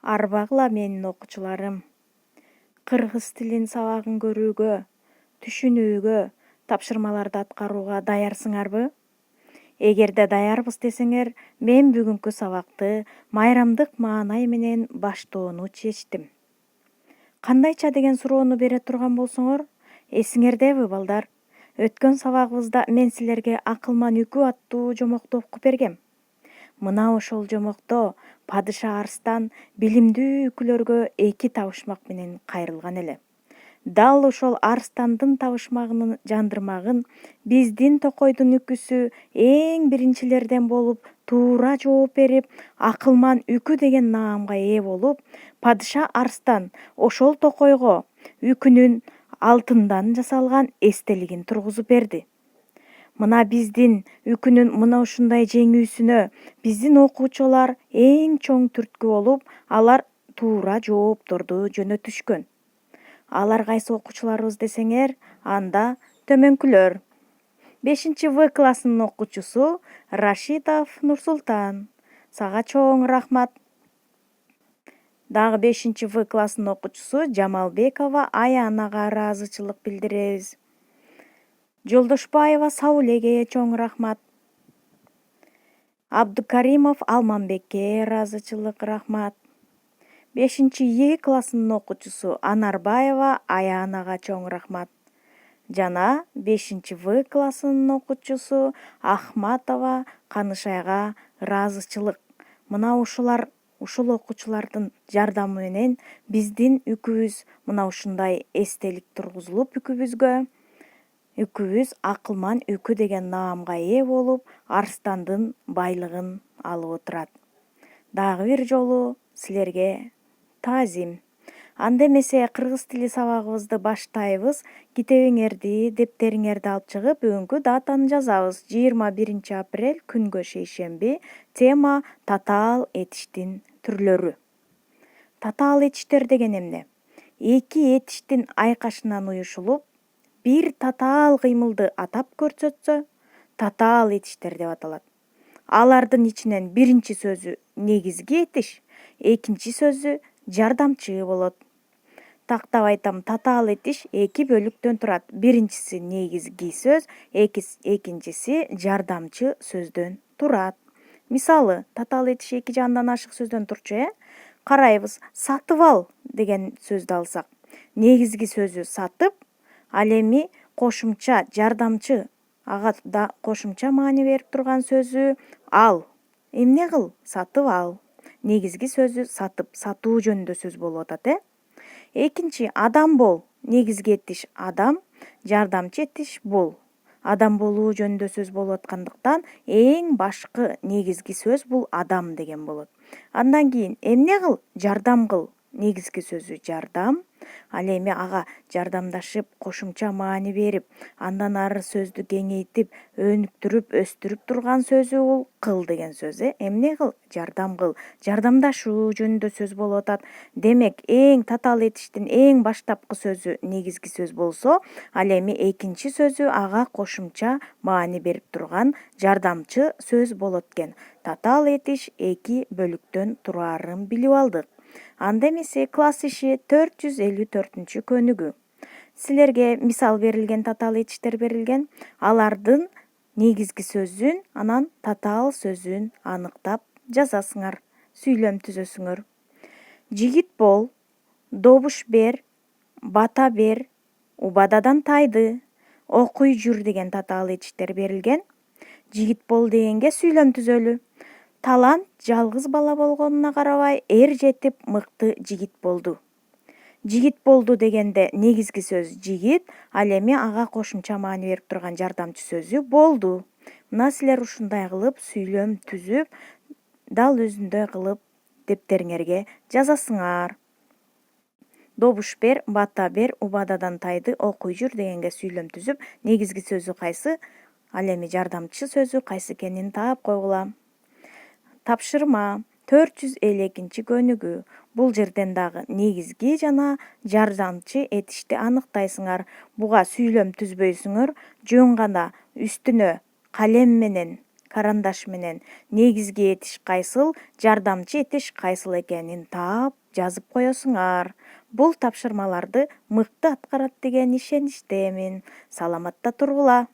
Арбагыла менин окуучуларым. Кыргыз тилин сабагын көрүүгө, түшүнүүгө, тапшырмаларды аткарууга даярсыңарбы? Эгерде даярбыз десеңер, мен бүгүнкү сабакты майрамдык маанай менен баштоону чечтим. Кандайча деген суроону бере турган болсоңор, эсиңердеби балдар? Өткөн сабагыбызда мен силерге Акылман үкү аттуу жомокту окуп бергем. Мына ошол жомокто падыша арстан билимдүү үкүлөргө 2 табышмак менен кайрылган эле. Дал ошол арстандын табышмагынын жандырмагын биздин токойдун үкүсү эң биринчилерден болуп туура жооп берип, Акылман үкү деген наамга ээ болуп, падыша арстан ошол токойго үкүнүн алтындан жасалган эстелигин тургузуп берди. Мына биздин үкүнүн мына ушундай жеңүүсүнө биздин окуучулар эң чоң түрткү болуп, алар туура жоопторду жөнөтүшкөн. Алар кайсы окуучуларыбыз десеңер, анда төмөнкүлөр. 5В классынын окуучусу Рашидов Нурсултан. Сага чоң рахмат. Дагы 5В классынын окуучусу Жамалбекова Аянага ыраазычылык билдиребиз. Жолдошбаева Саулеге чоң рахмат. Абдукаримов Алманбекке ыраазычылык рахмат. 5Е классынын окуучусу Анарбаева Аянага чоң рахмат. Жана 5В классынын окуучусу Ахматова Канышайга ыраазычылык. Мына ушул окуучулардын жардамы менен биздин үкүбүз мына ушундай эстелик тургузулуп үкүбүз Акылман үкү деген наамга ээ болуп, арстандын байлыгын алып отурат. Дагы бир жолу силерге таазим. Анда эмесе кыргыз тили сабагыбызды баштайбыз. Китебиңерди, дептериңерди алып чыгып, бүгүнкү датаны жазабыз. 21 апрель күнгө шейшемби. Тема татаал этиштин түрлөрү. Татаал этиштер деген эмне? 2 этиштин айкашынан уюшулуп, бир татаал кыймылды атап көрсөтсө, татаал этиштер деп аталат. Алардын ичинен биринчи сөзү негизги этиш, экинчи сөзү жардамчы болот. Тактап айтам, татаал этиш 2 бөлүктөн турат. Биринчиси негизги сөз, экинчиси жардамчы сөздөн турат. Мисалы, татаал этиш 2 жандан ашык сөздөн турчу, Карайбыз, сатып ал деген сөздү алсак. Негизги сөзү сатып, ал эми кошумча жардамчы, ага да кошумча маани берип турган сөзү ал. Эмне кыл? Сатып ал. Негизги сөзү сатып, сатуу жөнүндө сөз болуп атат, Экинчи, адам бол. Негизги этиш адам, жардамчы этиш бол. Адам болуу жөнүндө сөз болуп аткандыктан, эң башкы негизги сөз бул адам деген болот. Андан кийин эмне кыл? Жардам кыл. Негизги сөзү жардам. Ал эми ага жардамдашып, кошумча маани берип, андан ары сөздү кеңейтип, өнүктүрүп, өстүрүп турган сөзү бул кыл деген сөз, Эмне кыл? Жардам кыл. Жардамдашуу жөнүндө сөз болуп атат. Демек, эң татаал этиштин эң баштапкы сөзү негизги сөз болсо, ал эми экинчи сөзү ага кошумча маани берип турган жардамчы сөз болот экен. Татаал этиш 2 бөлүктөн турарын билип алдык. Анда эмесе класс иши 454 көнүгү. Силерге мисал берилген, татаал этиштер берилген. Алардын негизги сөзүн, анан татаал сөзүн аныктап жазасыңар, сүйлөм түзөсүңөр. Жигит бол, добуш бер, бата бер, убададан тайды, окуй жүр деген татаал этиштер берилген. Жигит бол дегенге сүйлөм түзөлү. Талант жалгыз бала болгонуна карабай, жетип мыкты жигит болду. Жигит болду дегенде негизги сөз жигит, ал эми ага кошумча маани берип турган жардамчы сөзү болду. Мына силер ушундай кылып сүйлөм түзүп, дал өзүндөй кылып дептериңерге жазасыңар. Добуш бер, бата бер, убададан тайды, окуй жүр дегенге сүйлөм түзүп, негизги сөзү кайсы, ал эми жардамчы сөзү кайсы экенин таап койгула. Тапшырма 452 көнүгү. Бул жерден дагы негизги жана жардамчы этишти аныктайсыңар. Буга сүйлөм түзбөйсүңөр, жөн гана үстүнө калем менен карандаш менен негизги этиш кайсыл, жардамчы этиш кайсыл экенин таап жазып коесуңар. Бул тапшырмаларды мыкты аткарат деген ишеничтемин. Саламатта тургула.